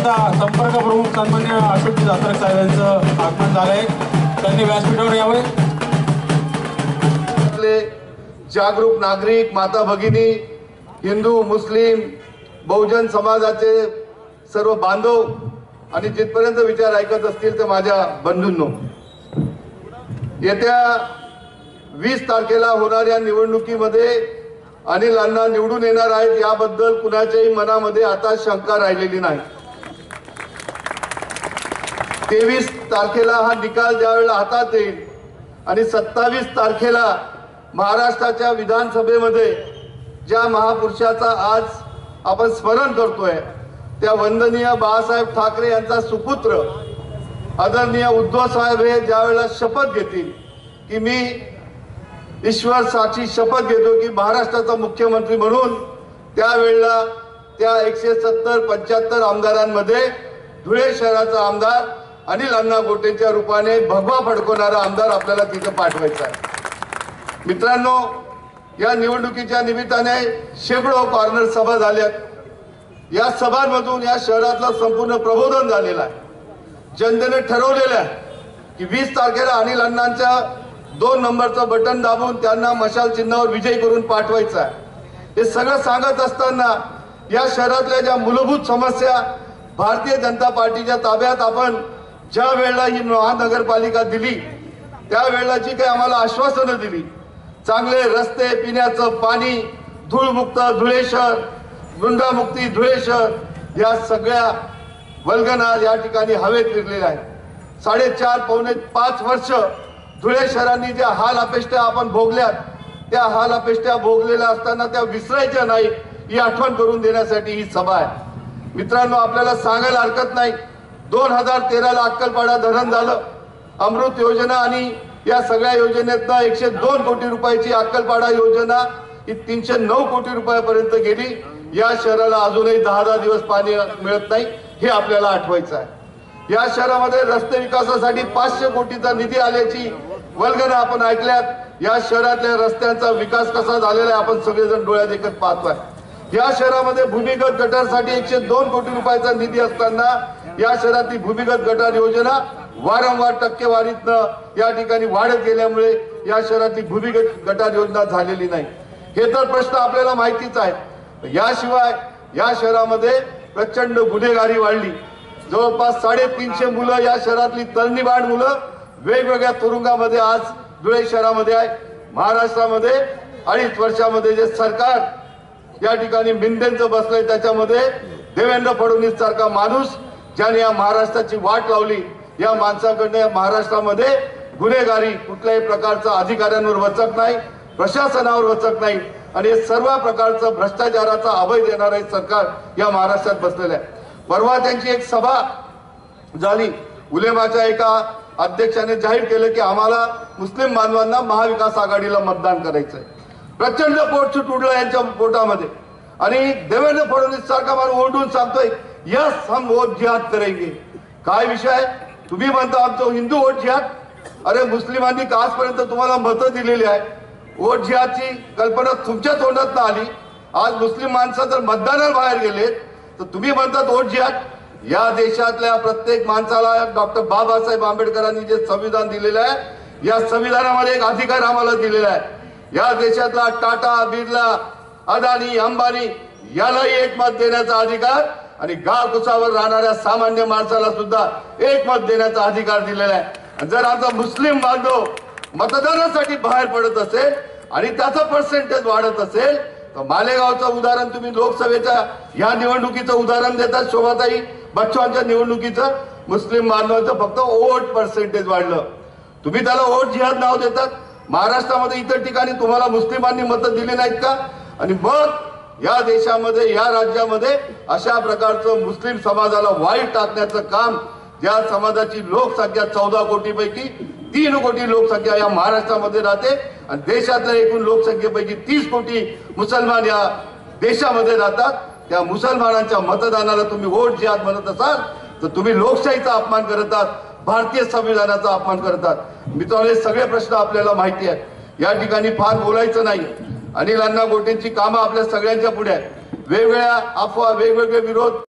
आता संपर्क प्रमुख सन्मान्य अशोकजी जात्रक साहेब यांचं आगमन झालंय, त्यांनी व्यासपीठावर यावे। आपले जागरूक नागरिक, माता भगिनी, हिंदू मुस्लिम बहुजन समाजाचे सर्व बांधव आणि जिथपर्यंत विचार ऐकत असतील ते माझ्या बंधूंनो, येत्या 20 तारखेला होणाऱ्या निवडणुकीमध्ये अनिल अण्णा निवडून येणार आहेत याबद्दल कुणाच्याही मनामध्ये आता शंका राहिलेली नाही। 23 तारखेला हा निकाल ज्यावेळेला हातात येईल आणि 27 तारखेला महाराष्ट्राच्या विधानसभेमध्ये ज्या महापुरुषाचा आज आपण स्मरण करतोय त्या वंदनीय बाळासाहेब ठाकरे यांचा सुपुत्र आदरणीय उद्धव साहेब हे ज्यावेळेला शपथ घेतील की मी ईश्वर साक्षी शपथ घेतो की महाराष्ट्राचा मुख्यमंत्री म्हणून, त्यावेळेला त्या 170-75 आमदारांमध्ये धुळे शहराचा आमदार अनिल अण्णा गोटेच्या रूपाने भगवा फडकवणारा आमदार आपल्याला तिथे पाठवायचा आहे। मित्रांनो, या निवडणुकीच्या निमित्ताने शेकडो कॉर्नर सभा झाल्यात। या सभांमधून या शहरातलं संपूर्ण प्रबोधन झालेलं आहे। जनतेने ठरवलेलं आहे की 20 तारखेला अनिल अण्णांच्या 2 नंबरचं बटन दाबून त्यांना मशाल चिन्हावर विजयी करून पाठवायचं आहे। हे सगळं सांगत असताना या शहरातल्या ज्या मूलभूत समस्या भारतीय जनता पार्टीच्या ताब्यात आपण ज्या वेळेला ही महानगरपालिका दिली त्यावेळेला जी काही आम्हाला आश्वासनं दिली, चांगले रस्ते, पिण्याचं पाणी, धूळमुक्त धुळे शहर, गुंडामुक्ती धुळे शहर, या सगळ्या वल्गना या ठिकाणी हवेत फिरलेल्या आहेत। 4.5-5 वर्ष धुळे शहरांनी ज्या हाल अपेष्टा आपण भोगल्यात त्या हाल अपेष्टा भोगलेल्या असताना त्या विसरायच्या नाही ही आठवण करून देण्यासाठी ही सभा आहे। मित्रांनो, आपल्याला सांगायला हरकत नाही, 2013ला अक्कलपाडा धरण झालं, अमृत योजना आणि या सगळ्या योजनेतनं 102 कोटी रुपयाची अक्कलपाडा योजना ही 309 कोटी रुपयापर्यंत गेली। या शहराला अजूनही 10 दिवस पाणी मिळत नाही, हे आपल्याला आठवायचं आहे। या शहरामध्ये रस्ते विकासासाठी 500 कोटीचा निधी आल्याची वल्गना आपण ऐकल्यात। या शहरातल्या रस्त्यांचा विकास कसा झालेला आहे आपण सगळेजण डोळ्यात देखत पाहतोय। या शहरामध्ये भूमिगत गटारसाठी 102 कोटी रुपयाचा निधी असताना या शहरातली भूमिगत गटार योजना वारंवार टक्केवारीतनं या ठिकाणी वाढत गेल्यामुळे या शहरातली भूमिगत गटार योजना झालेली नाही। हे तर प्रश्न आपल्याला माहितीच आहे। याशिवाय या शहरामध्ये प्रचंड गुन्हेगारी वाढली। जवळपास 350 मुलं, या शहरातली तरुणीबाळ मुलं वेगवेगळ्या तुरुंगामध्ये आज धुळे शहरामध्ये आहे। महाराष्ट्रामध्ये 2.5 वर्षामध्ये जे सरकार या ठिकाणी मिंदेंचं बसलंय त्याच्यामध्ये देवेंद्र फडणवीस सारखा माणूस ज्याने या महाराष्ट्राची वाट लावली, या माणसाकडनं या महाराष्ट्रामध्ये गुन्हेगारी कुठल्याही प्रकारचा अधिकाऱ्यांवर वचक नाही, प्रशासनावर वचक नाही आणि सर्व प्रकारचं भ्रष्टाचाराचा अभय देणारं हे सरकार या महाराष्ट्रात बसलेलं आहे। परवा त्यांची एक सभा झाली, उलेमाच्या एका अध्यक्षाने जाहीर केलं की आम्हाला मुस्लिम बांधवांना महाविकास आघाडीला मतदान करायचंय। प्रचंड पोटछूट उडलं यांच्या पोटामध्ये आणि देवेंद्र फडणवीस सारखा माणूस ओरडून सांगतोय यस हम वोट जिहाद करेंगे। काय विषय, तुम्ही म्हणता आमचं हिंदू वोट जिहाद, अरे मुस्लिमांनी आजपर्यंत तुम्हाला मतं दिलेली आहे। वोट जिहादची कल्पना तुमच्या तोंडात आली, आज मुस्लिम माणसं जर मतदानाला बाहेर गेले तर तुम्ही म्हणतात वोट जिहाद। या देशातल्या प्रत्येक माणसाला डॉक्टर बाबासाहेब आंबेडकरांनी जे संविधान दिलेलं आहे या संविधानामध्ये एक अधिकार आम्हाला दिलेला आहे। या देशातला टाटा, बिर्ला, अदानी, अंबानी यालाही एक मत देण्याचा अधिकार आणि गावकुसावर राहणाऱ्या सामान्य माणसाला सुद्धा एक मत देण्याचा अधिकार दिलेला आहे। जर आमचा मुस्लिम बांधव मतदानासाठी बाहेर पडत असेल आणि त्याचा पर्सेंटेज वाढत असेल तर मालेगावचं उदाहरण तुम्ही लोकसभेच्या या निवडणुकीचं उदाहरण देतात, शोभाताई बच्चूंच्या निवडणुकीचं मुस्लिम बांधवांचं फक्त वोट पर्सेंटेज वाढलं, तुम्ही त्याला वोट जिहाद नाव देतात। महाराष्ट्रामध्ये इतर ठिकाणी तुम्हाला मुस्लिमांनी मतं दिली नाहीत का? आणि मग या देशामध्ये या राज्यामध्ये अशा प्रकारचं मुस्लिम समाजाला वाईट टाकण्याचं काम, ज्या समाजाची लोकसंख्या 14 कोटीपैकी 3 कोटी लोकसंख्या या महाराष्ट्रामध्ये राहते आणि देशातल्या एकूण लोकसंख्येपैकी 30 कोटी मुसलमान या देशामध्ये राहतात, त्या मुसलमानांच्या मतदानाला तुम्ही वोट जिहाद म्हणत असाल तर तुम्ही लोकशाहीचा अपमान करतात, भारतीय संविधानाचा अपमान करतात। मित्रांनो, हे सगळे प्रश्न आपल्याला माहिती आहेत, या ठिकाणी फार बोलायचं नाही। अनिल अण्णा गोटेंची कामं आपल्या सगळ्यांच्या पुढे आहेत। वेगवेगळ्या अफवा, वेगवेगळे विरोध